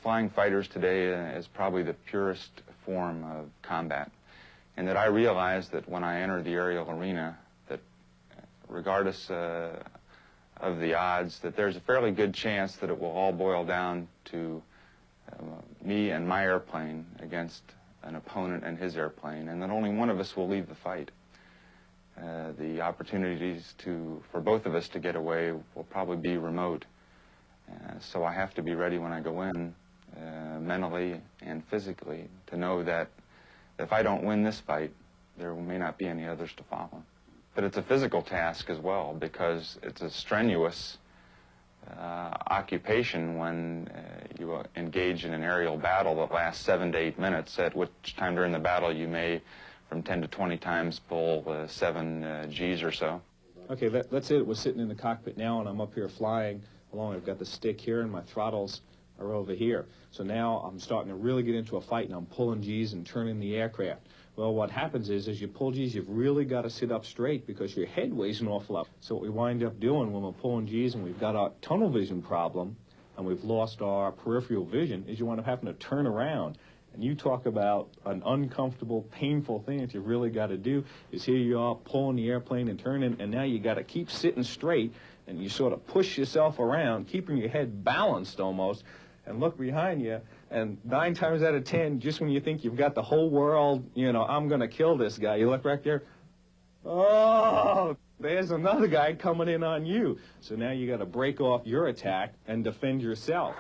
flying fighters today is probably the purest form of combat, and that I realize that when I enter the aerial arena, that regardless of the odds, that there's a fairly good chance that it will all boil down to me and my airplane against an opponent and his airplane, and that only one of us will leave the fight. The opportunities for both of us to get away will probably be remote. So I have to be ready when I go in, mentally and physically, to know that if I don't win this fight, there may not be any others to follow. But it's a physical task as well, because it's a strenuous occupation when you engage in an aerial battle that lasts 7 to 8 minutes, at which time during the battle you may, from 10 to 20 times, pull 7 Gs or so. Okay, let's say that we're sitting in the cockpit now and I'm up here flying along. I've got the stick here and my throttles are over here. So now I'm starting to really get into a fight and I'm pulling Gs and turning the aircraft. Well, what happens is, as you pull Gs, you've really got to sit up straight because your head weighs an awful lot. So what we wind up doing when we're pulling Gs and we've got our tunnel vision problem and we've lost our peripheral vision, is you wind up having to turn around. And you talk about an uncomfortable, painful thing that you've really got to do, is here you are pulling the airplane and turning, and now you got to keep sitting straight, and you sort of push yourself around, keeping your head balanced almost, and look behind you, and 9 times out of 10, just when you think you've got the whole world, you know, I'm going to kill this guy, you look right there, oh, there's another guy coming in on you. So now you got to break off your attack and defend yourself.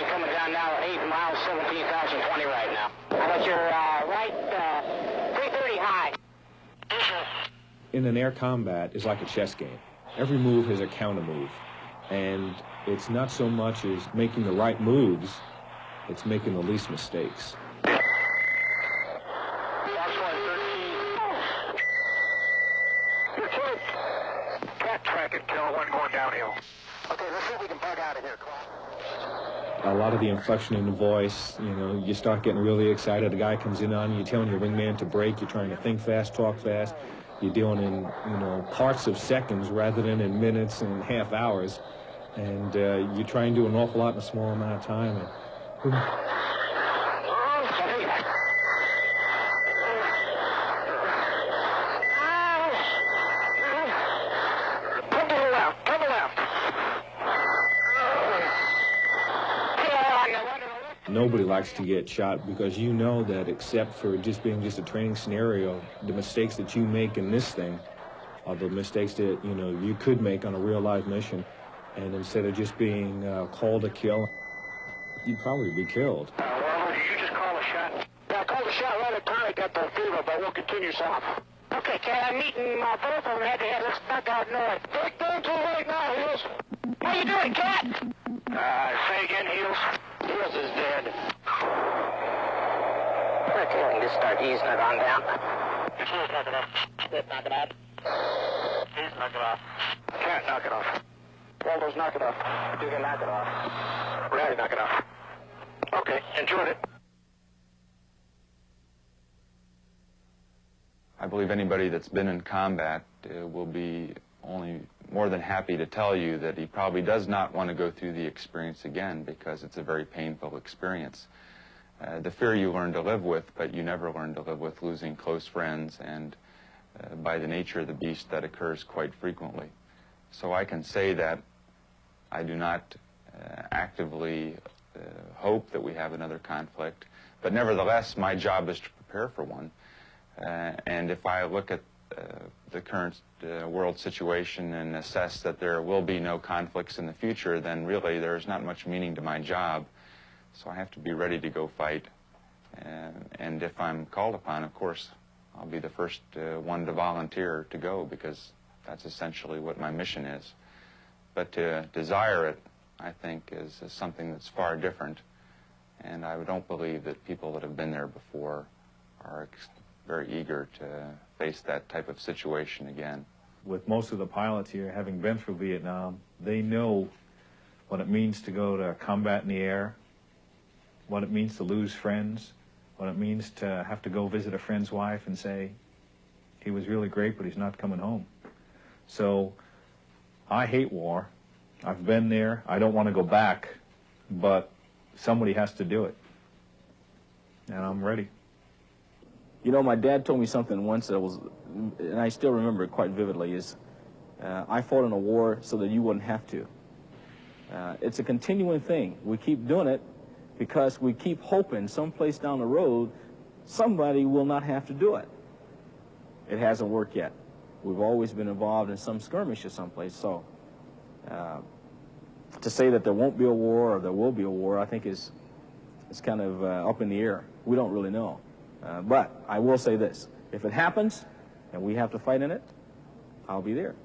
Coming down now, 8 miles, 17,020 right now. But you're right, 330 high. In an air combat, it's like a chess game. Every move has a counter move. And it's not so much as making the right moves, it's making the least mistakes. Cat track and kill one going downhill. Okay, let's see if we can bug out of here, Clark. A lot of the inflection in the voice, you know, you start getting really excited. A guy comes in on you, you're telling your wingman to brake, you're trying to think fast, talk fast. You're dealing in, you know, parts of seconds rather than in minutes and half hours. And you try and do an awful lot in a small amount of time. And, nobody likes to get shot, because you know that except for just being just a training scenario, the mistakes that you make in this thing are the mistakes that, you know, you could make on a real live mission. And instead of just being called a kill, you'd probably be killed. Well, did you just call a shot? Yeah, I called a shot right at time. I got the fever, but we'll continue south. Okay, Cat, I'm meeting both of them head to head. Let's back out north. Don't too late now, Heels. What are you doing, Cat? Say again, Heels. Heels is dead. Okay, just start easing it on down. Heels, knock it off. Knock it off. Heels, knock it off. Cat, knock it off. Waldo's, knock it off. You can knock it off. Really, knock it off. Okay, enjoyed it. I believe anybody that's been in combat will be only more than happy to tell you that he probably does not want to go through the experience again, because it's a very painful experience. The fear you learn to live with, but you never learn to live with losing close friends, and by the nature of the beast, that occurs quite frequently. So I can say that I do not actively hope that we have another conflict, but nevertheless, my job is to prepare for one. And if I look at the current world situation and assess that there will be no conflicts in the future, then really there's not much meaning to my job. So I have to be ready to go fight. And if I'm called upon, of course, I'll be the first one to volunteer to go, because that's essentially what my mission is. But to desire it, I think, is something that's far different. And I don't believe that people that have been there before are very eager to face that type of situation again. With most of the pilots here having been through Vietnam, they know what it means to go to combat in the air, what it means to lose friends, what it means to have to go visit a friend's wife and say, he was really great, but he's not coming home. So I hate war. I've been there. I don't want to go back, but somebody has to do it, and I'm ready. You know, my dad told me something once that was, and I still remember it quite vividly, is I fought in a war so that you wouldn't have to. It's a continuing thing. We keep doing it because we keep hoping someplace down the road somebody will not have to do it. It hasn't worked yet. We've always been involved in some skirmish or someplace, so to say that there won't be a war or there will be a war, I think is kind of up in the air. We don't really know. But I will say this, if it happens and we have to fight in it, I'll be there.